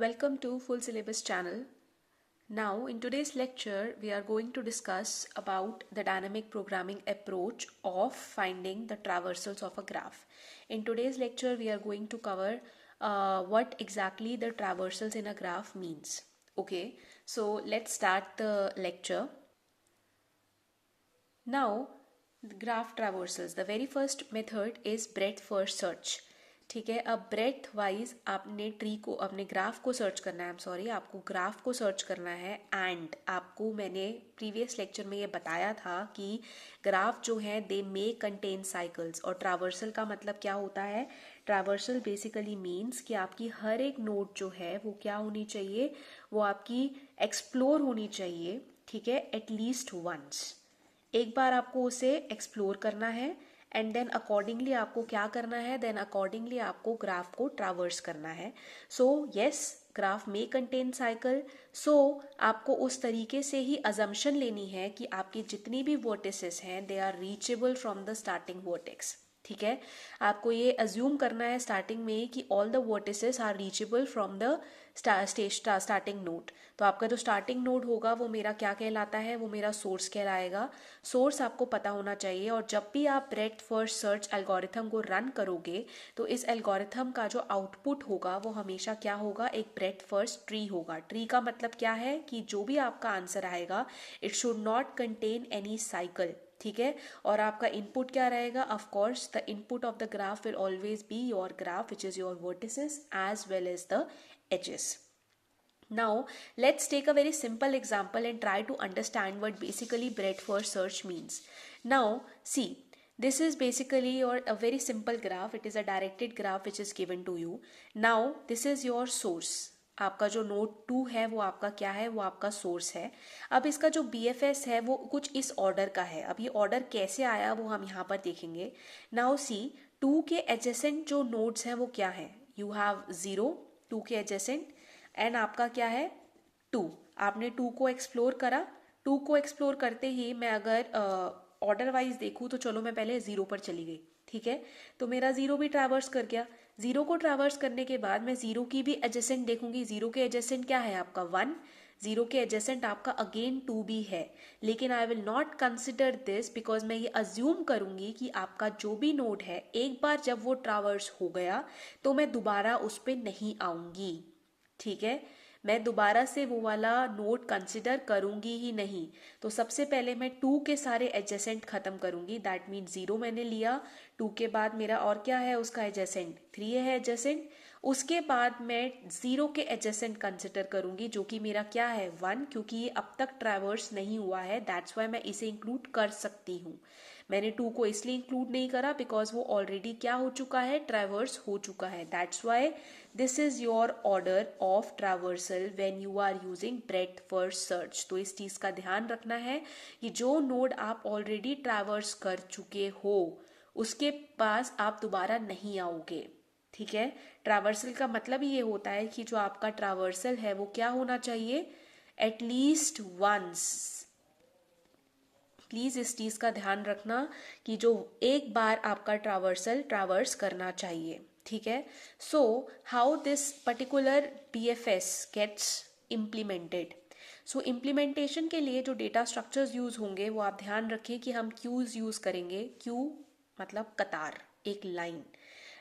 Welcome to Full Syllabus channel. Now in today's lecture we are going to discuss about the dynamic programming approach of finding the traversals of a graph. In today's lecture we are going to cover what exactly the traversals in a graph means. Okay, so let's start the lecture. Now the graph traversals, the very first method is breadth first search. ठीक है, अब breath wise आपने tree को, अपने graph को search करना है। आपको ग्राफ को सर्च करना है। एंड आपको मैंने प्रीवियस लेक्चर में ये बताया था कि ग्राफ जो है दे मे कंटेन साइकिल्स। और ट्रावर्सल का मतलब क्या होता है? ट्रावर्सल बेसिकली मीन्स कि आपकी हर एक नोड जो है वो क्या होनी चाहिए, वो आपकी एक्सप्लोर होनी चाहिए। ठीक है, एटलीस्ट वंस, एक बार आपको उसे एक्सप्लोर करना है। एंड देन अकॉर्डिंगली आपको क्या करना है, देन अकॉर्डिंगली आपको ग्राफ को ट्रावर्स करना है। सो यस, ग्राफ में कंटेन साइकिल। सो आपको उस तरीके से ही अजम्पशन लेनी है कि आपकी जितनी भी वर्टिसेस हैं they are reachable from the starting vertex. ठीक है, आपको ये अज्यूम करना है स्टार्टिंग में कि all the vertices are reachable from the starting node. तो आपका जो स्टार्टिंग नोड होगा वो मेरा क्या कहलाता है, वो मेरा सोर्स कहलाएगा। सोर्स आपको पता होना चाहिए। और जब भी आप ब्रेडथ फर्स्ट सर्च एल्गोरिथम को रन करोगे तो इस एल्गोरिथम का जो आउटपुट होगा वो हमेशा क्या होगा, एक ब्रेडथ फर्स्ट ट्री होगा। ट्री का मतलब क्या है कि जो भी आपका आंसर आएगा it should not contain any cycle. ठीक है, और आपका इनपुट क्या रहेगा? Of course the input of the graph will always be your graph which is your vertices as well as the edges. Now let's take a very simple example and try to understand what basically breadth first search means. Now see, this is basically a very simple graph. It is a directed graph which is given to you. Now this is your source. आपका जो node 2 है वो आपका क्या है, वो आपका source है। अब इसका जो BFS है वो कुछ इस ऑर्डर का है। अब ये ऑर्डर कैसे आया वो हम यहाँ पर देखेंगे। नाउ सी, 2 के एडजेसेंट जो नोड्स हैं वो क्या है? यू हैव 0 2 के एडजेसेंट एंड आपका क्या है 2। आपने 2 को एक्सप्लोर करा। 2 को एक्सप्लोर करते ही मैं अगर ऑर्डर वाइज देखूँ तो चलो मैं पहले 0 पर चली गई। ठीक है, तो मेरा 0 भी ट्रैवर्स कर गया। 0 को ट्रैवर्स करने के बाद मैं 0 की भी एडजेसेंट देखूंगी। 0 के एडजेसेंट क्या है आपका 1। 0 के एडजेसेंट आपका अगेन 2 भी है। लेकिन I will not consider this because मैं ये अज्यूम करूंगी कि आपका जो भी नोड है एक बार जब वो ट्रैवर्स हो गया तो मैं दोबारा उस पर नहीं आऊंगी। ठीक है, मैं दोबारा से वो वाला नोड कंसिडर करूंगी ही नहीं। तो सबसे पहले मैं 2 के सारे एडजेसेंट खत्म करूंगी। दैट मीन 0 मैंने लिया। 2 के बाद मेरा और क्या है उसका एडजेसेंट 3 है एडजेसेंट। उसके बाद मैं 0 के एडजेसेंट कंसिडर करूंगी जो कि मेरा क्या है 1, क्योंकि ये अब तक ट्रैवर्स नहीं हुआ है। दैट्स वाई मैं इसे इंक्लूड कर सकती हूँ। मैंने 2 को इसलिए इंक्लूड नहीं करा बिकॉज वो ऑलरेडी क्या हो चुका है, ट्रैवर्स हो चुका है। That's why this is your order of traversal when you are using breadth first search. तो इस चीज का ध्यान रखना है कि जो नोड आप ऑलरेडी ट्रैवर्स कर चुके हो उसके पास आप दोबारा नहीं आओगे। ठीक है, ट्रैवर्सल का मतलब ये होता है कि जो आपका ट्रैवर्सल है वो क्या होना चाहिए, एटलीस्ट वंस। प्लीज इस चीज का ध्यान रखना कि जो एक बार आपका ट्रैवर्सल ट्रैवर्स करना चाहिए। ठीक है, so how this particular BFS gets implemented. So implementation के लिए जो डेटा स्ट्रक्चर्स यूज होंगे वो आप ध्यान रखें कि हम क्यूज यूज करेंगे। क्यू मतलब कतार, एक लाइन।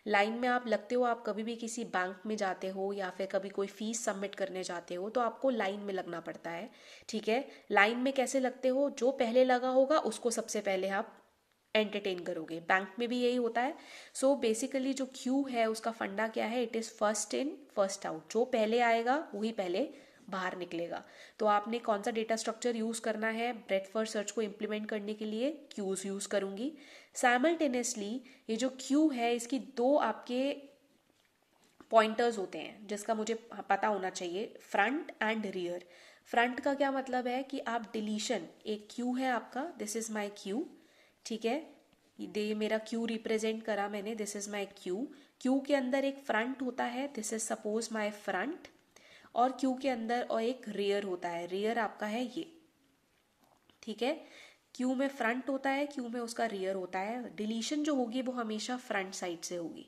लाइन में आप लगते हो, आप कभी भी किसी बैंक में जाते हो या फिर कभी कोई फीस सबमिट करने जाते हो तो आपको लाइन में लगना पड़ता है। ठीक है, लाइन में कैसे लगते हो, जो पहले लगा होगा उसको सबसे पहले आप एंटरटेन करोगे। बैंक में भी यही होता है। सो बेसिकली जो क्यू है उसका फंडा क्या है, it is first in first out. जो पहले आएगा वही पहले बाहर निकलेगा। तो आपने कौन सा डेटा स्ट्रक्चर यूज करना है ब्रेडथ फर्स्ट सर्च को इम्प्लीमेंट करने के लिए, क्यूज यूज करूंगी। साइमल्टेनियसली ये जो क्यू है इसकी 2 आपके पॉइंटर्स होते हैं जिसका मुझे पता होना चाहिए, फ्रंट एंड रियर। फ्रंट का क्या मतलब है कि आप डिलीशन, एक क्यू है आपका, दिस इज माई क्यू। ठीक है, ये मेरा क्यू रिप्रेजेंट करा मैंने, this is my Q. Q के अंदर एक फ्रंट होता है, this is suppose my front. और क्यू के अंदर और एक रियर होता है, रियर आपका है ये। ठीक है, क्यू में फ्रंट होता है, क्यू में उसका रियर होता है। डिलीशन जो होगी वो हमेशा फ्रंट साइड से होगी।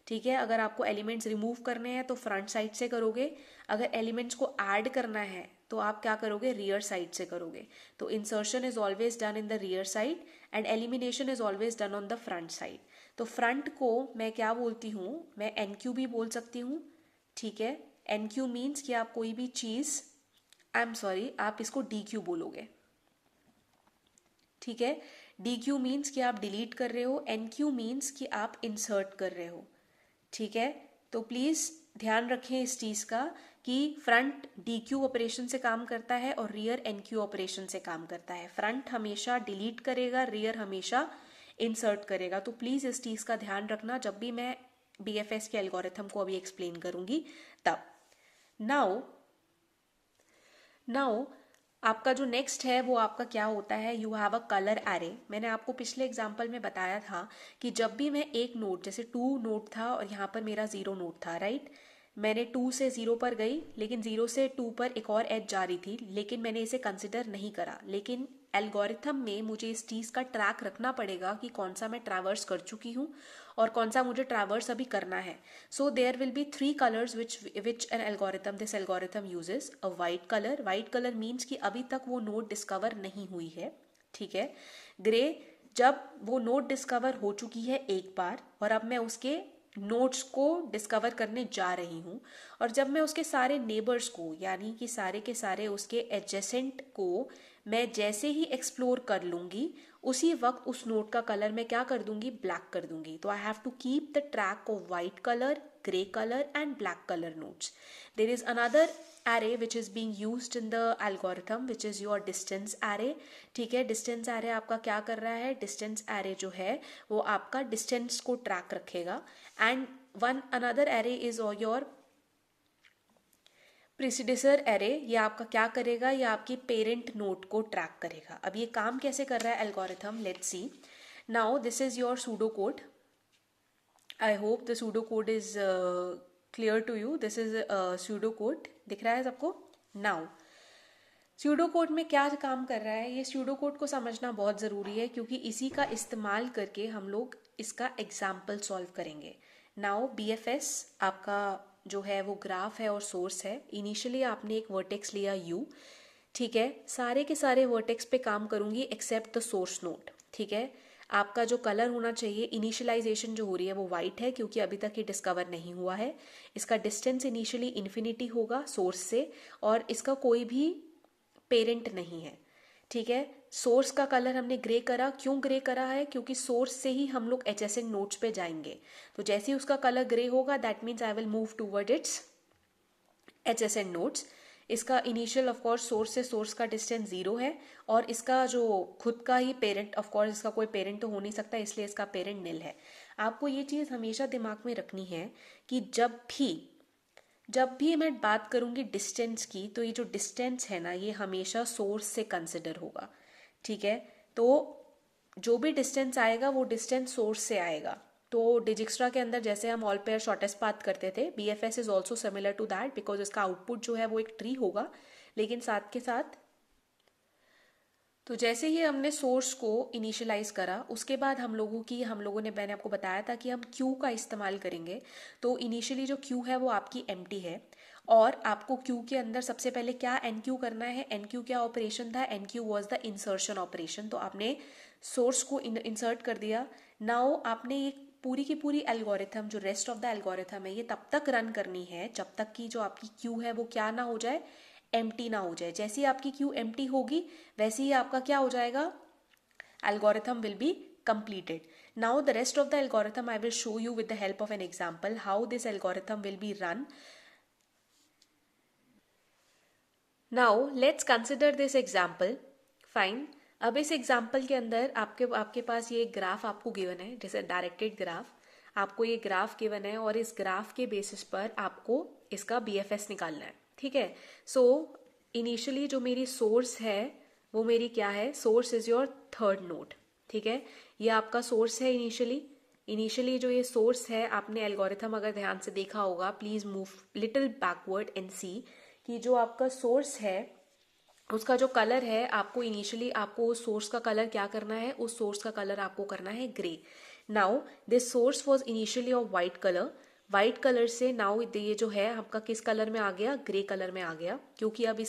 ठीक है। अगर आपको एलिमेंट्स रिमूव करने हैं तो फ्रंट साइड से करोगे, अगर एलिमेंट्स को ऐड करना है तो आप क्या करोगे, रियर साइड से करोगे। तो insertion is always done in the rear side and elimination is always done on the front side. तो फ्रंट को मैं क्या बोलती हूँ, मैं एनक्यू भी बोल सकती हूँ, ठीक है। एनक्यू मीन्स कि आप कोई भी चीज़, आई एम सॉरी, आप इसको डी क्यू बोलोगे, ठीक है। डी क्यू मीन्स कि आप डिलीट कर रहे हो, एन क्यू मीन्स कि आप इंसर्ट कर रहे हो, ठीक है। तो प्लीज़ ध्यान रखें इस चीज़ का कि फ्रंट डी क्यू ऑपरेशन से काम करता है और रियर एन क्यू ऑपरेशन से काम करता है। फ्रंट हमेशा डिलीट करेगा, रियर हमेशा इंसर्ट करेगा। तो प्लीज़ इस चीज़ का ध्यान रखना जब भी मैं BFS के एल्गोरिथम को अभी एक्सप्लेन करूंगी तब। नाउ आपका जो नेक्स्ट है वो आपका क्या होता है, you have a colour array. मैंने आपको पिछले एग्जाम्पल में बताया था कि जब भी मैं एक नोड, जैसे 2 नोड था और यहाँ पर मेरा 0 नोड था, राइट। मैंने 2 से 0 पर गई, लेकिन 0 से 2 पर एक और एज जा रही थी, लेकिन मैंने इसे कंसिडर नहीं करा। लेकिन एल्गोरिथम में मुझे इस चीज़ का ट्रैक रखना पड़ेगा कि कौन सा मैं ट्रैवर्स कर चुकी हूँ और कौन सा मुझे ट्रैवर्स अभी करना है। So there will be 3 colours which an algorithm, this algorithm uses a white colour. White colour means कि अभी तक वो नोड डिस्कवर नहीं हुई है, ठीक है। ग्रे, जब वो नोड डिस्कवर हो चुकी है एक बार और अब मैं उसके नोड्स को डिस्कवर करने जा रही हूँ, और जब मैं उसके सारे नेबर्स को, यानी कि सारे के सारे उसके एडजेसेंट को मैं जैसे ही एक्सप्लोर कर लूंगी, उसी वक्त उस नोड का कलर मैं क्या कर दूंगी, ब्लैक कर दूंगी। तो I have to keep the track of white colour, grey colour and black colour nodes. There is another array which is being used in the algorithm which is your distance array, ठीक है। distance array आपका क्या कर रहा है, distance array जो है वो आपका distance को ट्रैक रखेगा, and one another array is your predecessor array. ये आपका क्या करेगा, ये आपकी पेरेंट नोड को ट्रैक करेगा। अब ये काम कैसे कर रहा है algorithm, let's see. Now this is your pseudo code. I hope the pseudo code is clear to you. This is pseudo code, दिख रहा है सबको। नाउ सूडो कोड में क्या काम कर रहा है, ये सूडो कोड को समझना बहुत ज़रूरी है क्योंकि इसी का इस्तेमाल करके हम लोग इसका एग्जाम्पल सॉल्व करेंगे। नाउ BFS आपका जो है वो ग्राफ है और सोर्स है। इनिशियली आपने एक वर्टेक्स लिया U, ठीक है। सारे के सारे वर्टेक्स पे काम करूंगी एक्सेप्ट द सोर्स नोड, ठीक है। आपका जो कलर होना चाहिए, इनिशियलाइजेशन जो हो रही है वो वाइट है क्योंकि अभी तक ये डिस्कवर नहीं हुआ है। इसका डिस्टेंस इनिशियली इन्फिनिटी होगा सोर्स से, और इसका कोई भी पेरेंट नहीं है, ठीक है। सोर्स का कलर हमने ग्रे करा, क्यों ग्रे करा है, क्योंकि सोर्स से ही हम लोग एडजेसेंट नोड्स पे जाएंगे। तो जैसे ही उसका कलर ग्रे होगा that means I will move toward it's adjacent nodes. इसका इनिशियल ऑफ कोर्स सोर्स से सोर्स का डिस्टेंस 0 है, और इसका जो खुद का ही पेरेंट, ऑफ कोर्स इसका कोई पेरेंट तो हो नहीं सकता, इसलिए इसका पेरेंट निल है। आपको ये चीज़ हमेशा दिमाग में रखनी है कि जब भी मैं बात करूंगी डिस्टेंस की, तो ये जो डिस्टेंस है ना, ये हमेशा सोर्स से कंसिडर होगा, ठीक है। तो जो भी डिस्टेंस आएगा वो डिस्टेंस सोर्स से आएगा। तो डिजिक्स्ट्रा के अंदर जैसे हम ऑल पेयर शॉर्टेस्ट पाथ करते थे, BFS is also similar to that because इसका आउटपुट जो है वो एक ट्री होगा, लेकिन साथ के साथ तो जैसे ही हमने सोर्स को इनिशियलाइज करा, उसके बाद हम लोगों ने, मैंने आपको बताया था कि हम क्यू का इस्तेमाल करेंगे। तो इनिशियली जो क्यू है वो आपकी एम्प्टी है, और आपको क्यू के अंदर सबसे पहले क्या एनक्यू करना है। एनक्यू क्या ऑपरेशन था, NQ was the insertion operation. तो आपने सोर्स को इंसर्ट कर दिया। नाउ आपने ये पूरी की पूरी एल्गोरिथम, जो रेस्ट ऑफ द एल्गोरिथम है, ये तब तक रन करनी है जब तक कि जो आपकी क्यू है वो क्या ना हो जाए, एम्प्टी ना हो जाए। जैसे ही आपकी क्यू एम्प्टी होगी वैसे ही आपका क्या हो जाएगा, algorithm will be completed. Now the rest of the algorithm I will show you with the help of an example how this algorithm will be run. Now let's consider this example. Fine. अब इस example के अंदर आपके पास ये graph आपको given है, जैसे directed graph. आपको ये ग्राफ गिवन है और इस ग्राफ के बेसिस पर आपको इसका BFS निकालना है, ठीक है। सो इनिशियली जो मेरी सोर्स है वो मेरी क्या है, source is your third node, ठीक है। ये आपका सोर्स है इनिशियली जो ये सोर्स है, आपने एल्गोरिथम अगर ध्यान से देखा होगा, please move little backward and see कि जो आपका सोर्स है उसका जो कलर है, आपको इनिशियली आपको उस सोर्स का कलर क्या करना है, उस सोर्स का कलर आपको करना है grey, now this source was initially of white colour, white colour से नाउ ये जो है आपका किस कलर में आ गया, ग्रे कलर में आ गया, क्योंकि अब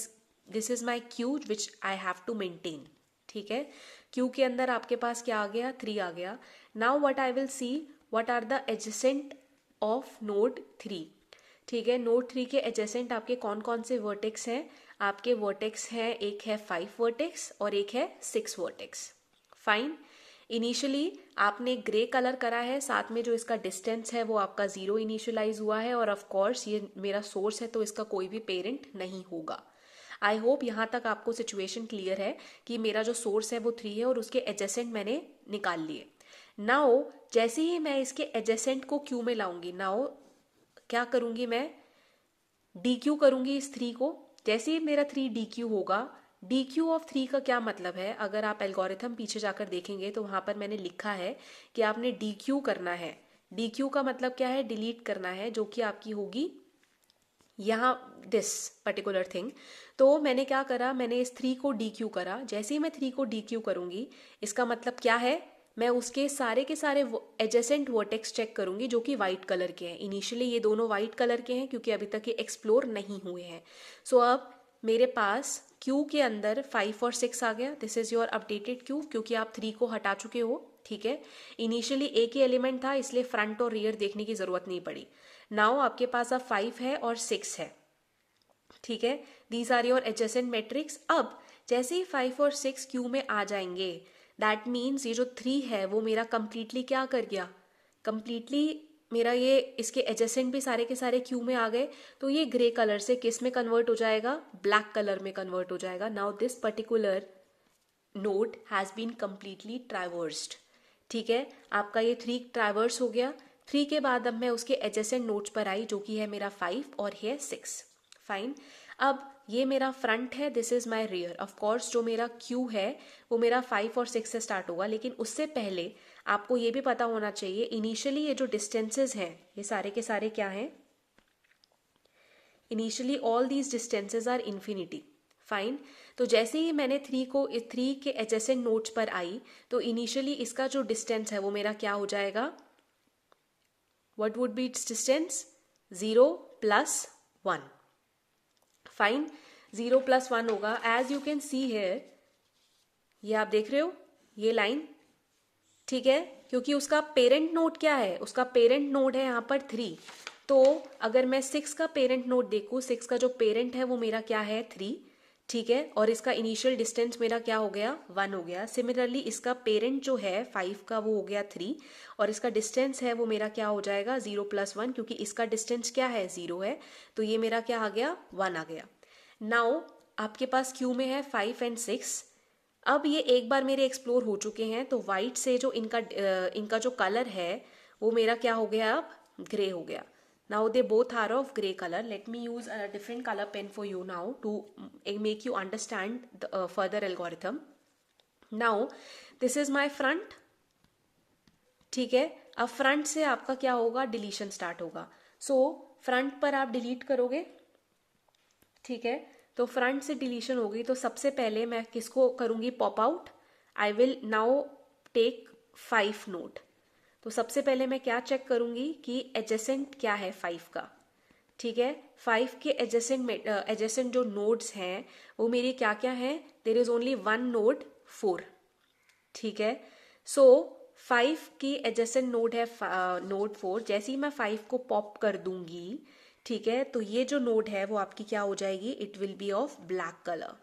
this is my queue which I have to maintain. ठीक है, क्यू के अंदर आपके पास क्या आ गया, 3 आ गया। Now what I will see what are the adjacent of node 3। ठीक है, नोड 3 के एडजेसेंट आपके कौन कौन से वर्टेक्स हैं, आपके वर्टेक्स हैं, एक है 5 वर्टेक्स और एक है 6 वर्टेक्स। फाइन, इनिशियली आपने ग्रे कलर करा है, साथ में जो इसका डिस्टेंस है वो आपका 0 इनिशियलाइज हुआ है, और ऑफ कोर्स ये मेरा सोर्स है तो इसका कोई भी पेरेंट नहीं होगा। आई होप यहाँ तक आपको सिचुएशन क्लियर है कि मेरा जो सोर्स है वो 3 है और उसके एडजेसेंट मैंने निकाल लिए। नाउ जैसे ही मैं इसके एडजेसेंट को क्यू में लाऊंगी, नाउ क्या करूंगी, मैं डी क्यू करूंगी इस 3 को। जैसे ही मेरा 3 डी क्यू होगा, डी क्यू ऑफ 3 का क्या मतलब है, अगर आप एल्गोरिथम पीछे जाकर देखेंगे तो वहां पर मैंने लिखा है कि आपने डी क्यू करना है। डी क्यू का मतलब क्या है, डिलीट करना है, जो कि आपकी होगी यहाँ दिस पर्टिकुलर थिंग। तो मैंने क्या करा, मैंने इस 3 को डी क्यू करा। जैसे ही मैं 3 को डी क्यू करूंगी, इसका मतलब क्या है, मैं उसके सारे के सारे एडजेसेंट वर्टेक्स चेक करूंगी जो कि व्हाइट कलर के हैं। इनिशियली ये दोनों व्हाइट कलर के हैं क्योंकि अभी तक ये एक्सप्लोर नहीं हुए हैं। सो अब मेरे पास क्यू के अंदर 5 और 6 आ गया। This is your updated Q, क्योंकि आप 3 को हटा चुके हो। ठीक है, इनिशियली एक ही एलिमेंट था इसलिए फ्रंट और रियर देखने की जरूरत नहीं पड़ी। नाउ आपके पास अब 5 है और 6 है। ठीक है, these are your adjacent matrix. अब जैसे ही 5 और 6 क्यू में आ जाएंगे, दैट मीन्स ये जो 3 है वो मेरा कंप्लीटली क्या कर गया, कंप्लीटली मेरा ये इसके एडजेसेंट भी सारे के सारे क्यू में आ गए। तो ये ग्रे कलर से किस में कन्वर्ट हो जाएगा, ब्लैक कलर में कन्वर्ट हो जाएगा। Now this particular node has been completely traversed. ठीक है, आपका ये 3 ट्रैवर्स हो गया। 3 के बाद अब मैं उसके एडजेसेंट नोड्स पर आई, जो कि है मेरा 5 और है 6। फाइन, अब ये मेरा फ्रंट है, this is my rear. Of course जो मेरा क्यू है वो मेरा 5 और 6 से स्टार्ट होगा, लेकिन उससे पहले आपको ये भी पता होना चाहिए इनिशियली ये जो डिस्टेंसेस हैं ये सारे के सारे क्या हैं, initially all these distances are infinity. Fine, तो जैसे ही मैंने 3 के एडजेसेंट नोड्स पर आई, तो इनिशियली इसका जो डिस्टेंस है वो मेरा क्या हो जाएगा, what would be its distance, 0 + 1। Fine, 0 + 1 होगा। As you can see here, ये आप देख रहे हो ये लाइन। ठीक है, क्योंकि उसका पेरेंट नोड क्या है, उसका पेरेंट नोड है यहाँ पर 3। तो अगर मैं 6 का पेरेंट नोड देखूं, 6 का जो पेरेंट है वो मेरा क्या है, 3। ठीक है, और इसका इनिशियल डिस्टेंस मेरा क्या हो गया, 1 हो गया। सिमिलरली इसका पेरेंट जो है 5 का वो हो गया 3, और इसका डिस्टेंस है वो मेरा क्या हो जाएगा, 0 + 1, क्योंकि इसका डिस्टेंस क्या है, 0 है। तो ये मेरा क्या आ गया, 1 आ गया। नाउ आपके पास क्यू में है 5 और 6। अब ये एक बार मेरे एक्सप्लोर हो चुके हैं, तो वाइट से जो इनका जो कलर है वो मेरा क्या हो गया, अब ग्रे हो गया। Now they both are of grey colour. Let me use a different colour pen for you now to make you understand the further algorithm. Now this is my front. ठीक है, अब फ्रंट से आपका क्या होगा, deletion start होगा। So front पर आप डिलीट करोगे। ठीक है, तो फ्रंट से डिलीशन हो गई, तो सबसे पहले मैं किसको करूंगी, pop out. I will now take 5 node. तो सबसे पहले मैं क्या चेक करूंगी कि एडजेसेंट क्या है 5 का। ठीक है, 5 के एडजेसेंट जो नोड्स हैं वो मेरी क्या क्या है, देयर इज ओनली 1 नोड 4। ठीक है, सो 5 की एडजेसेंट नोड है नोड 4। जैसे ही मैं 5 को पॉप कर दूंगी, ठीक है, तो ये जो नोड है वो आपकी क्या हो जाएगी, it will be of black colour.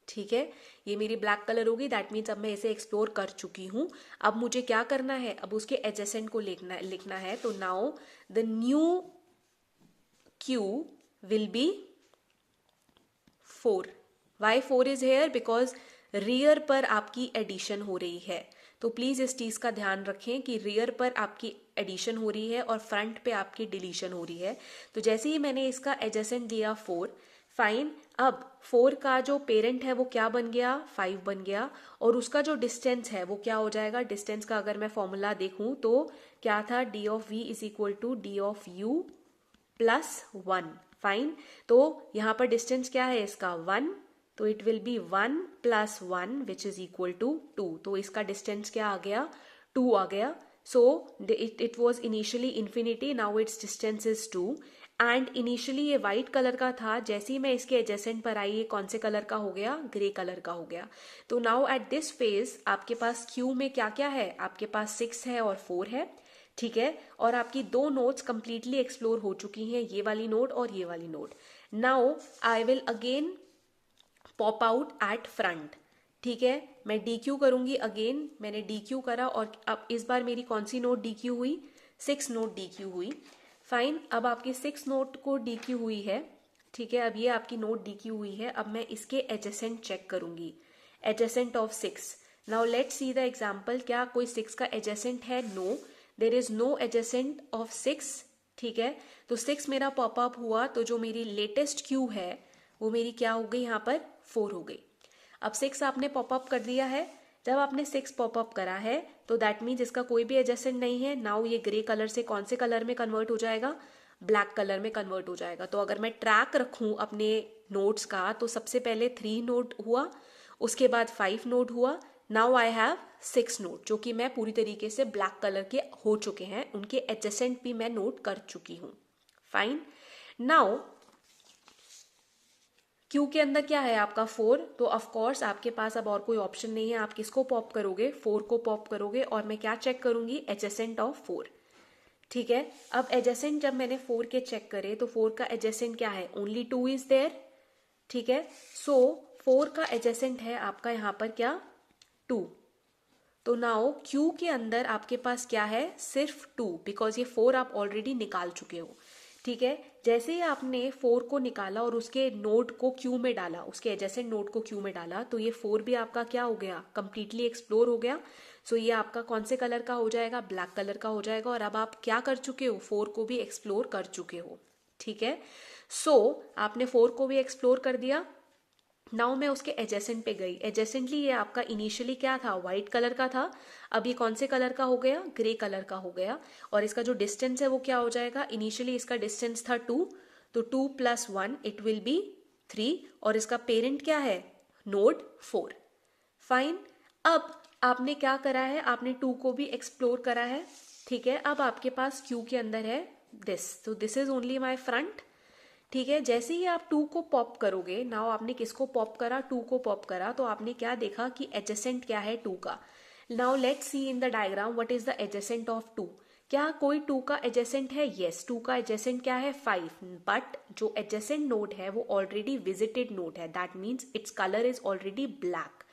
ठीक है, ये मेरी ब्लैक कलर होगी। दैट मीन्स अब मैं इसे एक्सप्लोर कर चुकी हूं। अब मुझे क्या करना है, अब उसके एडजेसेंट को लिखना है। तो now the new queue will be 4। Why 4 is here, because rear पर आपकी एडिशन हो रही है। तो प्लीज इस चीज का ध्यान रखें कि रियर पर आपकी एडिशन हो रही है और फ्रंट पे आपकी डिलीशन हो रही है। तो जैसे ही मैंने इसका एडजेसेंट दिया 4, फाइन, अब 4 का जो पेरेंट है वो क्या बन गया, 5 बन गया, और उसका जो डिस्टेंस है वो क्या हो जाएगा। डिस्टेंस का अगर मैं फॉर्मूला देखूं तो क्या था, D of V is equal to D of U plus 1। Fine, तो यहां पर डिस्टेंस क्या है इसका, 1, तो it will be 1 + 1 which is equal to 2। तो इसका डिस्टेंस क्या आ गया, 2 आ गया। So it was initially infinity, now its distance is 2. And initially ये वाइट कलर का था, जैसे ही मैं इसके एडजेसेंट पर आई ये कौन से कलर का हो गया, ग्रे कलर का हो गया. तो नाउ एट दिस फेज आपके पास क्यू में क्या क्या है, आपके पास 6 है और 4 है. ठीक है, और आपकी दो नोड्स कंप्लीटली एक्सप्लोर हो चुकी हैं, ये वाली नोड और ये वाली node. Now I will again pop out at front. ठीक है, मैं डी क्यू करूंगी अगेन. मैंने डी क्यू करा और अब इस बार मेरी कौन सी नोट डी क्यू हुई, 6 नोट डी क्यू हुई. फाइन, अब आपकी 6 नोट को डी क्यू हुई है. ठीक है, अब ये आपकी नोट डी क्यू हुई है. अब मैं इसके एडजेसेंट चेक करूंगी, adjacent of 6. Now let's see the example. क्या कोई 6 का एडजेसेंट है? No, there is no adjacent of 6. ठीक है, तो 6 मेरा पॉपअप हुआ, तो जो मेरी लेटेस्ट क्यू है वो मेरी क्या हो गई, यहाँ पर 4 हो गई. अब 6 आपने पॉपअप कर दिया है. जब आपने 6 पॉपअप करा है तो दैट मीन्स इसका कोई भी एडजेसेंट नहीं है. नाउ ये ग्रे कलर से कौन से कलर में कन्वर्ट हो जाएगा, ब्लैक कलर में कन्वर्ट हो जाएगा. तो अगर मैं ट्रैक रखूं अपने नोट्स का, तो सबसे पहले 3 नोट हुआ, उसके बाद 5 नोट हुआ. नाउ आई हैव 6 नोट जो कि मैं पूरी तरीके से ब्लैक कलर के हो चुके हैं, उनके एडजेसेंट भी मैं नोट कर चुकी हूं. फाइन, नाउ क्यू के अंदर क्या है आपका 4. तो ऑफ कोर्स आपके पास अब और कोई ऑप्शन नहीं है, आप किसको पॉप करोगे, 4 को पॉप करोगे. और मैं क्या चेक करूंगी, एडजेसेंट ऑफ 4. ठीक है, अब एडजेसेंट जब मैंने 4 के चेक करे तो 4 का एडजेसेंट क्या है, ओनली 2 इज देयर. ठीक है, सो 4 का एडजेसेंट है आपका यहाँ पर क्या, 2. तो नाउ क्यू के अंदर आपके पास क्या है, सिर्फ 2, बिकॉज ये 4 आप ऑलरेडी निकाल चुके हो. ठीक है, जैसे ही आपने 4 को निकाला और उसके नोड को क्यू में डाला, उसके एडजेसेंट नोड को क्यू में डाला, तो ये 4 भी आपका क्या हो गया, कंप्लीटली एक्सप्लोर हो गया. सो ये आपका कौन से कलर का हो जाएगा, ब्लैक कलर का हो जाएगा. और अब आप क्या कर चुके हो, 4 को भी एक्सप्लोर कर चुके हो. ठीक है, सो आपने 4 को भी एक्सप्लोर कर दिया. नाउ मैं उसके एडजेसेंट पे गई. एडजेसेंटली ये आपका इनिशियली क्या था, व्हाइट कलर का था. अब ये कौन से कलर का हो गया, ग्रे कलर का हो गया. और इसका जो डिस्टेंस है वो क्या हो जाएगा, इनिशियली इसका डिस्टेंस था 2, तो 2 + 1 इट विल बी 3. और इसका पेरेंट क्या है, नोड 4. फाइन, अब आपने क्या करा है, आपने 2 को भी एक्सप्लोर करा है. ठीक है, अब आपके पास क्यू के अंदर है दिस, तो this is only my front. ठीक है, जैसे ही आप 2 को पॉप करोगे, नाउ आपने किसको पॉप करा, 2 को पॉप करा, तो आपने क्या देखा कि एडजेसेंट क्या है 2 का. Now let's C in the diagram what is the adjacent of 2. क्या कोई 2 का एडजेसेंट है, यस. 2 का एडजेसेंट क्या है, 5. बट जो एडजेसेंट नोड है वो ऑलरेडी विजिटेड नोड है, that means its colour is already black.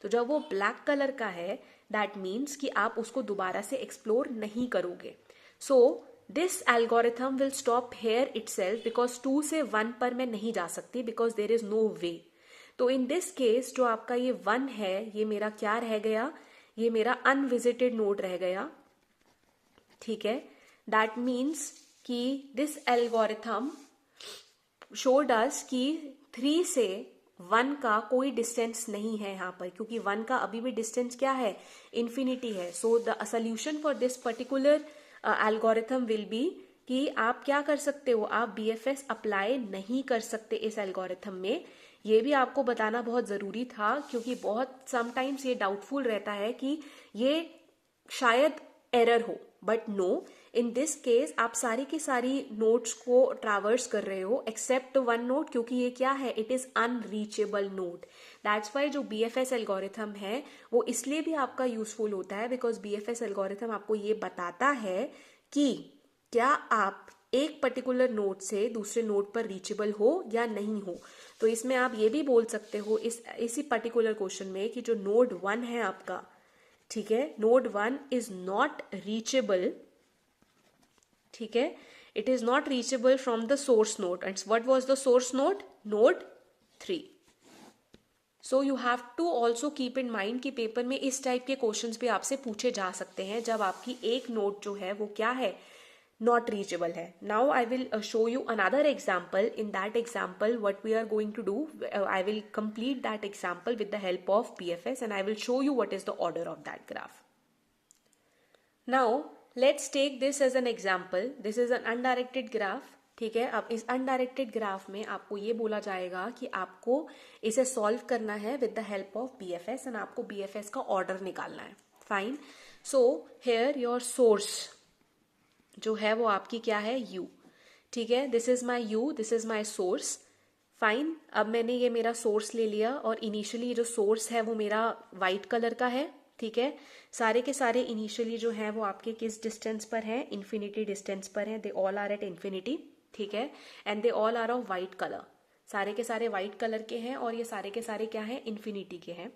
तो जब वो ब्लैक कलर का है, दैट मीन्स कि आप उसको दोबारा से एक्सप्लोर नहीं करोगे. So this algorithm will stop hair itself, because 2 से 1 पर मैं नहीं जा सकती, बिकॉज देर इज नो वे. तो इन दिस केस जो आपका ये 1 है, ये मेरा क्या रह गया, ये मेरा अनविजिटेड नोड रह गया. ठीक है, दैट मीन्स कि दिस एल्गोरिथम शोड अस कि 3 से 1 का कोई डिस्टेंस नहीं है यहाँ पर, क्योंकि 1 का अभी भी डिस्टेंस क्या है, इन्फिनिटी है. So the solution for this particular algorithm will be कि आप क्या कर सकते हो, आप BFS अप्लाई नहीं कर सकते इस एल्गोरिथम में. ये भी आपको बताना बहुत जरूरी था, क्योंकि बहुत समटाइम्स ये डाउटफुल रहता है कि ये शायद एरर हो, but no, in this case आप सारी की सारी नोट्स को ट्रैवर्स कर रहे हो एक्सेप्ट 1 नोट, क्योंकि ये क्या है, it is unreachable note. That's why जो BFS एल्गोरिथम है वो इसलिए भी आपका यूजफुल होता है, बिकॉज BFS एल्गोरिथम आपको ये बताता है कि क्या आप एक पर्टिकुलर नोट से दूसरे नोट पर रीचेबल हो या नहीं हो. तो इसमें आप ये भी बोल सकते हो इसी पर्टिकुलर क्वेश्चन में कि जो नोड 1 है आपका, ठीक है, नोड 1 इज नॉट रीचेबल. ठीक है, it is not reachable from the source node. And what was the source node, node 3. So you have to also keep in mind कि पेपर में इस टाइप के क्वेश्चंस भी आपसे पूछे जा सकते हैं जब आपकी एक नोट जो है वो क्या है, not reachable है. Now I will show you another example. In that example what we are going to do, I will complete that example with the help of BFS and I will show you what is the order of that graph. Now let's take this as an example. This is an undirected graph. ठीक है, अब इस undirected graph में आपको ये बोला जाएगा कि आपको इसे सॉल्व करना है with the help of BFS and आपको BFS का ऑर्डर निकालना है. Fine, so here your source जो है वो आपकी क्या है, यू, ठीक है। This is my you, this is my source, fine. अब मैंने ये मेरा सोर्स ले लिया और इनिशियली जो सोर्स है वो मेरा वाइट कलर का है, ठीक है। सारे के सारे इनिशियली जो है वो आपके किस डिस्टेंस पर हैं, इन्फिनिटी डिस्टेंस पर हैं, they all are at infinity, ठीक है। And they all are of white colour, सारे के सारे वाइट कलर के हैं और ये सारे के सारे क्या हैं, इन्फिनिटी के हैं।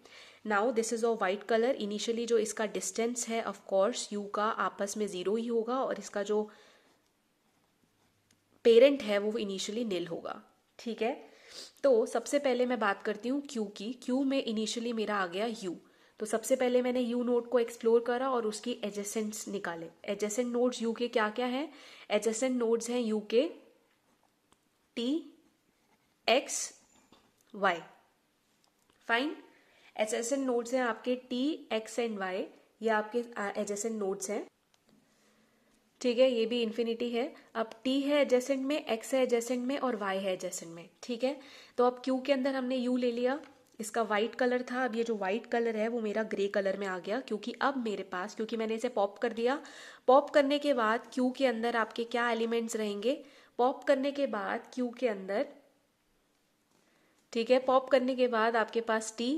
Now this is of white colour, initially जो इसका डिस्टेंस है ऑफ कोर्स यू का आपस में 0 ही होगा और इसका जो पेरेंट है वो इनिशियली निल होगा, ठीक है। तो सबसे पहले मैं बात करती हूँ क्यू की। क्यू में इनिशियली मेरा आ गया यू, तो सबसे पहले मैंने यू नोड को एक्सप्लोर करा और उसकी एडजेसेंट्स निकाले। एडजेसेंट नोड्स यू के क्या क्या हैं, एडजेसेंट नोड्स हैं यू के T, X, Y, fine. Adjacent nodes हैं आपके टी, एक्स एंड वाई, ये आपके एडजेसेंट नोड्स हैं, ठीक है। ये भी इन्फिनिटी है। अब t है एडजेसेंट में, x है एडजेसेंट में और y है एडजेसेंट में, ठीक है। तो अब q के अंदर हमने u ले लिया, इसका वाइट कलर था, अब ये जो वाइट कलर है वो मेरा ग्रे कलर में आ गया, क्योंकि अब मेरे पास, क्योंकि मैंने इसे पॉप कर दिया। पॉप करने के बाद q के अंदर आपके क्या एलिमेंट्स रहेंगे, पॉप करने के बाद q के अंदर, ठीक है, पॉप करने के बाद आपके पास t,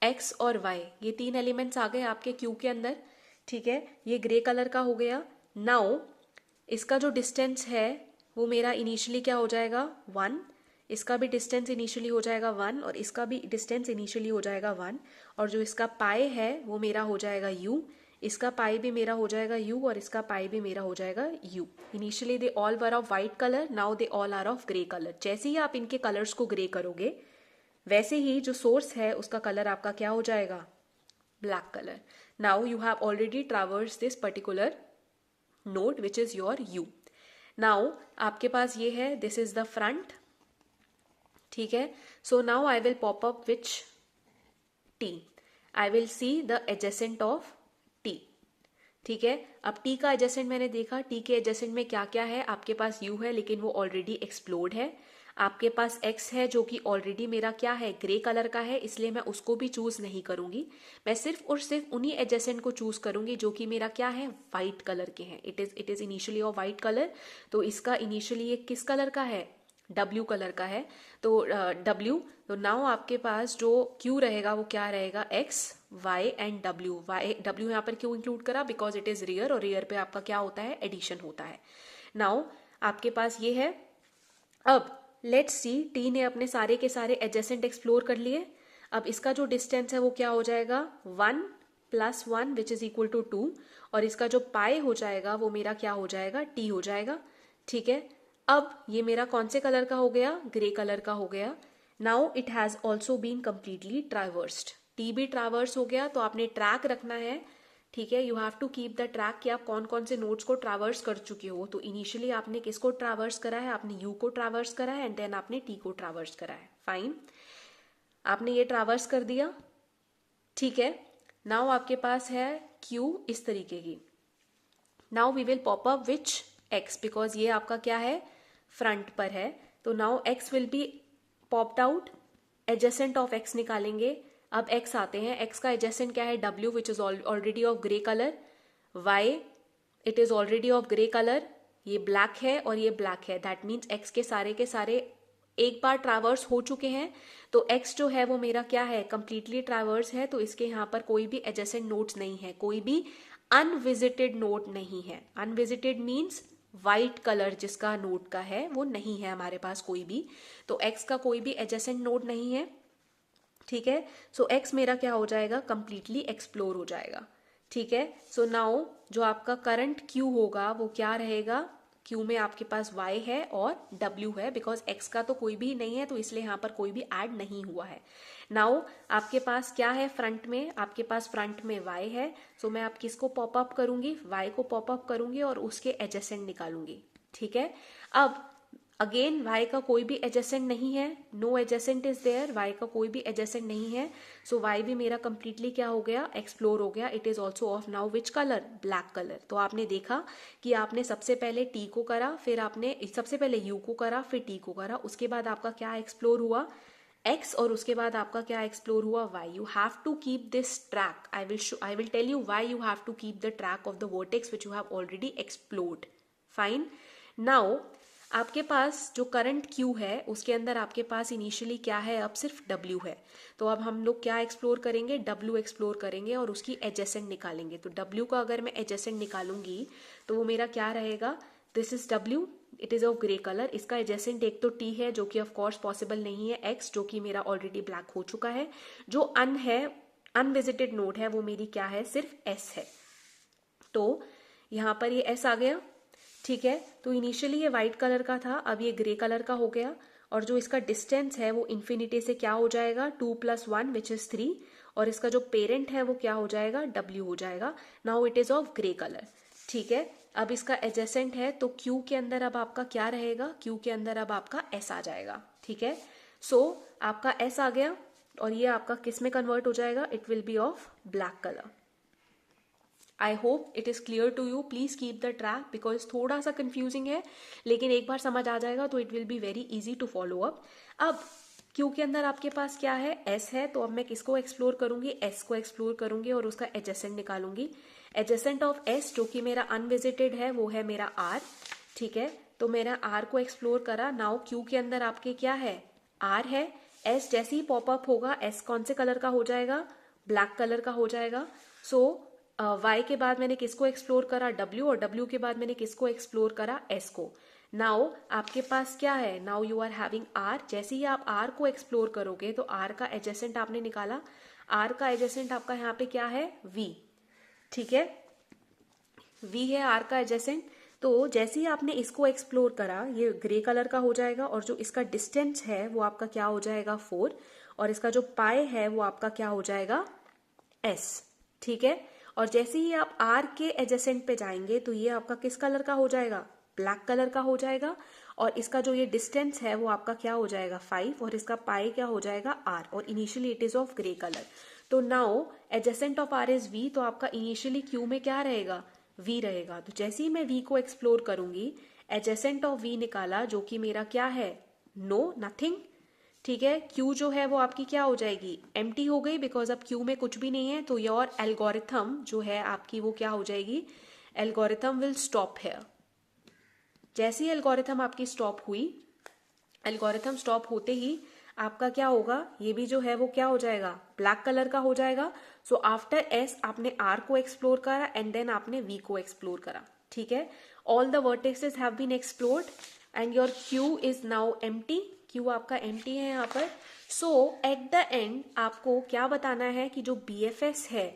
x और y, ये 3 एलिमेंट्स आ गए आपके q के अंदर, ठीक है। ये ग्रे कलर का हो गया। नाउ इसका जो डिस्टेंस है वो मेरा इनिशियली क्या हो जाएगा, 1, इसका भी डिस्टेंस इनिशियली हो जाएगा 1 और इसका भी डिस्टेंस इनिशियली हो जाएगा 1, और जो इसका पाई है वो मेरा हो जाएगा u, इसका पाई भी मेरा हो जाएगा u और इसका पाई भी मेरा हो जाएगा u। Initially they all were of white colour, now they all are of grey colour. जैसे ही आप इनके कलर्स को ग्रे करोगे वैसे ही जो सोर्स है उसका कलर आपका क्या हो जाएगा, black colour. Now you have already traverse this particular node which is your you. Now आपके पास ये है, दिस इज द फ्रंट, ठीक है। So now I will pop up which T, I will see the adjacent of T, ठीक है। अब T का adjacent मैंने देखा, टी के एडजेसेंट में क्या क्या है, आपके पास यू है लेकिन वो ऑलरेडी एक्सप्लोर्ड है, आपके पास x है जो कि ऑलरेडी मेरा क्या है, ग्रे कलर का है, इसलिए मैं उसको भी चूज नहीं करूंगी, मैं सिर्फ और सिर्फ उन्हीं एडजेसेंट को चूज करूंगी जो कि मेरा क्या है, वाइट कलर के हैं। It is initially of white colour, तो इसका इनिशियली ये किस कलर का है, W कलर का है, तो W, तो नाउ आपके पास जो Q रहेगा वो क्या रहेगा, X, Y and W। W यहाँ पर क्यों इंक्लूड करा, बिकॉज इट इज रियर, और रियर पे आपका क्या होता है, एडिशन होता है। नाउ आपके पास ये है। अब लेट्स सी, टी ने अपने सारे के सारे एडजेसेंट एक्सप्लोर कर लिए। अब इसका जो डिस्टेंस है वो क्या हो जाएगा, 1 + 1 विच इज इक्वल टू 2, और इसका जो पाई हो जाएगा वो मेरा क्या हो जाएगा, टी हो जाएगा, ठीक है। अब ये मेरा कौन से कलर का हो गया, ग्रे कलर का हो गया। Now it has also been completely traversed, T भी ट्रैवर्स हो गया। तो आपने ट्रैक रखना है, ठीक है, you have to keep the track कि आप कौन कौन से नोड्स को ट्रैवर्स कर चुके हो। तो इनिशियली आपने किसको ट्रैवर्स करा है, आपने यू को ट्रैवर्स करा है एंड देन आपने टी को ट्रैवर्स करा है, फाइन। आपने ये ट्रैवर्स कर दिया, ठीक है। नाउ आपके पास है क्यू इस तरीके की। Now we will pop up which X, because ये आपका क्या है, फ्रंट पर है, तो now X will be popped out, adjacent of X निकालेंगे। अब x आते हैं, x का एडजेसेंट क्या है, W which is already of grey colour, y it is already of grey colour, ये ब्लैक है और ये ब्लैक है, दैट मीन्स x के सारे एक बार ट्रैवर्स हो चुके हैं। तो x जो है वो मेरा क्या है, कंप्लीटली ट्रैवर्स है, तो इसके यहाँ पर कोई भी एडजेसेंट नोड्स नहीं है, कोई भी अनविजिटेड नोड नहीं है। अनविजिटेड मीन्स वाइट कलर जिसका नोड का है वो नहीं है हमारे पास कोई भी, तो x का कोई भी एडजेसेंट नोड नहीं है, ठीक है। सो x मेरा क्या हो जाएगा, कंप्लीटली एक्सप्लोर हो जाएगा, ठीक है। सो नाउ जो आपका करंट q होगा वो क्या रहेगा, q में आपके पास y है और w है, बिकॉज x का तो कोई भी नहीं है तो इसलिए यहाँ पर कोई भी ऐड नहीं हुआ है। नाउ आपके पास क्या है फ्रंट में, आपके पास फ्रंट में y है, सो मैं आप किसको पॉप अप करूंगी, y को पॉप अप करूंगी और उसके एडजेसेंट निकालूंगी, ठीक है। अब अगेन y का कोई भी एडजेसेंट नहीं है, no adjacent is there, y का कोई भी एडजेसेंट नहीं है, सो y भी मेरा कंप्लीटली क्या हो गया, एक्सप्लोर हो गया। It is also of now which colour, black colour. तो आपने देखा कि आपने सबसे पहले t को करा, फिर आपने सबसे पहले u को करा, फिर t को करा, उसके बाद आपका क्या एक्सप्लोर हुआ, x और उसके बाद आपका क्या एक्सप्लोर हुआ y. You have to keep this track. I will tell you why you have to keep the track of the vertex which you have already explored. Fine. Now आपके पास जो करंट Q है उसके अंदर आपके पास initially क्या है, अब सिर्फ W है. तो अब हम लोग क्या एक्सप्लोर करेंगे, W एक्सप्लोर करेंगे और उसकी एडजेसेंट निकालेंगे. तो W का अगर मैं एडजेसेंट निकालूंगी तो वो मेरा क्या रहेगा, this is W, it is of grey colour. इसका एडजेसेंट एक तो T है जो कि ऑफ कोर्स पॉसिबल नहीं है, X जो कि मेरा ऑलरेडी ब्लैक हो चुका है. जो अनविजिटेड नोड है वो मेरी क्या है, सिर्फ S है. तो यहाँ पर ये S आ गया. ठीक है. तो इनिशियली ये व्हाइट कलर का था, अब ये ग्रे कलर का हो गया. और जो इसका डिस्टेंस है वो इन्फिनिटी से क्या हो जाएगा, 2 + 1 विच इज 3. और इसका जो पेरेंट है वो क्या हो जाएगा, W हो जाएगा. Now it is of grey colour. ठीक है. अब इसका एडजेसेंट है तो Q के अंदर अब आपका क्या रहेगा, Q के अंदर अब आपका S आ जाएगा. ठीक है. सो आपका S आ गया और ये आपका किस में कन्वर्ट हो जाएगा, it will be of black colour. I hope it is clear to you. Please keep the track because थोड़ा सा कंफ्यूजिंग है, लेकिन एक बार समझ आ जाएगा तो it will be very easy to follow up. अब Q के अंदर आपके पास क्या है, S है. तो अब मैं किसको एक्सप्लोर करूंगी, S को एक्सप्लोर करूंगी और उसका एडजेसेंट निकालूंगी. एडजेसेंट ऑफ S जो कि मेरा अनविजिटेड है वो है मेरा R. ठीक है. तो मेरा R को एक्सप्लोर करा. नाउ Q के अंदर आपके क्या है, R है. S जैसे ही पॉपअप होगा S कौन से कलर का हो जाएगा, ब्लैक कलर का हो जाएगा. सो Y के बाद मैंने किसको एक्सप्लोर करा, W, और W के बाद मैंने किसको एक्सप्लोर करा, S को. नाउ आपके पास क्या है, now you are having R. जैसे ही आप R को एक्सप्लोर करोगे तो R का एडजेसेंट आपने निकाला. R का एडजेसेंट आपका यहाँ पे क्या है, V. ठीक है. V है R का एडजेसेंट. तो जैसे ही आपने इसको एक्सप्लोर करा ये ग्रे कलर का हो जाएगा और जो इसका डिस्टेंस है वो आपका क्या हो जाएगा, 4. और इसका जो पाई है वो आपका क्या हो जाएगा, S. ठीक है. और जैसे ही आप R के एडजेसेंट पे जाएंगे तो ये आपका किस कलर का हो जाएगा, ब्लैक कलर का हो जाएगा. और इसका जो ये डिस्टेंस है वो आपका क्या हो जाएगा, 5. और इसका पाई क्या हो जाएगा, R. और initially it is of grey colour. तो now adjacent of R is V. तो आपका इनिशियली Q में क्या रहेगा, V रहेगा. तो जैसे ही मैं V को एक्सप्लोर करूंगी, एडजेसेंट ऑफ V निकाला जो कि मेरा क्या है, नो, नथिंग. ठीक है. Q जो है वो आपकी क्या हो जाएगी, एम्प्टी हो गई बिकॉज अब Q में कुछ भी नहीं है. तो योर एल्गोरिथम जो है आपकी वो क्या हो जाएगी, एल्गोरिथम विल स्टॉप हेयर. जैसे ही एल्गोरिथम आपकी स्टॉप हुई, एल्गोरिथम स्टॉप होते ही आपका क्या होगा, ये भी जो है वो क्या हो जाएगा, ब्लैक कलर का हो जाएगा. सो आफ्टर S आपने R को एक्सप्लोर करा एंड देन आपने V को एक्सप्लोर करा. ठीक है. All the vertexes have been explored and your Q is now empty. Q आपका एम्प्टी है यहाँ पर. सो एट द एंड आपको क्या बताना है कि जो BFS है,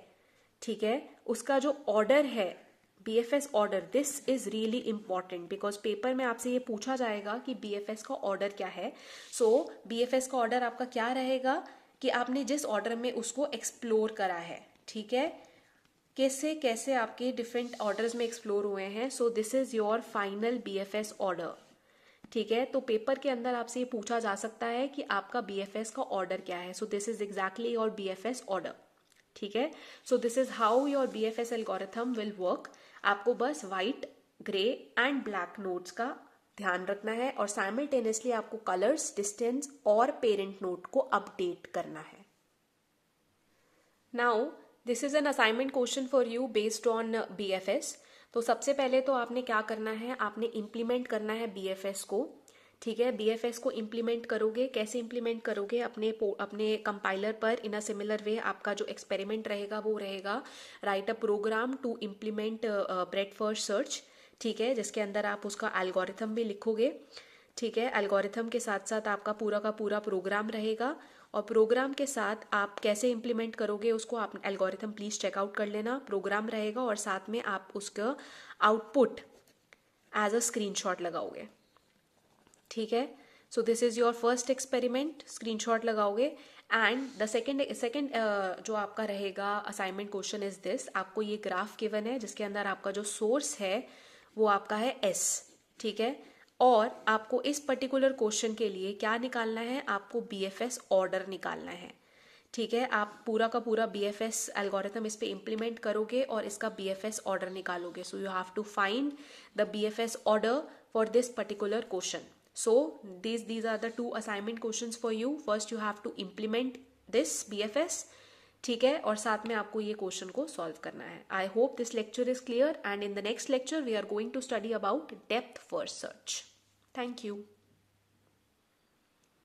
ठीक है, उसका जो ऑर्डर है, BFS order, this is really important because paper में आपसे ये पूछा जाएगा कि BFS का ऑर्डर क्या है. सो BFS का ऑर्डर आपका क्या रहेगा कि आपने जिस ऑर्डर में उसको एक्सप्लोर करा है. ठीक है. कैसे कैसे आपके डिफरेंट ऑर्डर्स में एक्सप्लोर हुए हैं. So this is your final BFS order. ठीक है. तो पेपर के अंदर आपसे ये पूछा जा सकता है कि आपका BFS का ऑर्डर क्या है. So this is exactly your BFS order. ठीक है. So this is how your BFS algorithm will work. आपको bus white, grey and black nodes का ध्यान रखना है और साइमल्टेनियसली आपको कलर्स, डिस्टेंस और पेरेंट नोड को अपडेट करना है. Now this is an assignment question for you based on BFS. तो सबसे पहले तो आपने क्या करना है, आपने इम्प्लीमेंट करना है BFS को. ठीक है. BFS को इम्प्लीमेंट करोगे, कैसे इम्प्लीमेंट करोगे, अपने कंपाइलर पर इन अ सिमिलर वे. आपका जो एक्सपेरिमेंट रहेगा वो रहेगा write a program to implement breadth first search. ठीक है. जिसके अंदर आप उसका एल्गोरिथम भी लिखोगे. ठीक है. एल्गोरिथम के साथ साथ आपका पूरा का पूरा प्रोग्राम रहेगा और प्रोग्राम के साथ आप कैसे इम्प्लीमेंट करोगे उसको आप एल्गोरिथम प्लीज चेकआउट कर लेना. प्रोग्राम रहेगा और साथ में आप उसका आउटपुट एज अ स्क्रीनशॉट लगाओगे. ठीक है. So this is your first experiment, screenshot लगाओगे. एंड द सेकेंड जो आपका रहेगा असाइनमेंट क्वेश्चन इज दिस. आपको ये ग्राफ गिवन है जिसके अंदर आपका जो सोर्स है वो आपका है S. ठीक है. और आपको इस पर्टिकुलर क्वेश्चन के लिए क्या निकालना है, आपको BFS ऑर्डर निकालना है. ठीक है. आप पूरा का पूरा BFS एल्गोरिथम इस पे इम्प्लीमेंट करोगे और इसका BFS ऑर्डर निकालोगे. So you have to find the BFS order for this particular question. So these are the 2 assignment questions for you. First you have to implement this BFS, ठीक है, और साथ में आपको ये क्वेश्चन को सॉल्व करना है. I hope this lecture is clear, and in the next lecture we are going to study about depth first search. Thank you.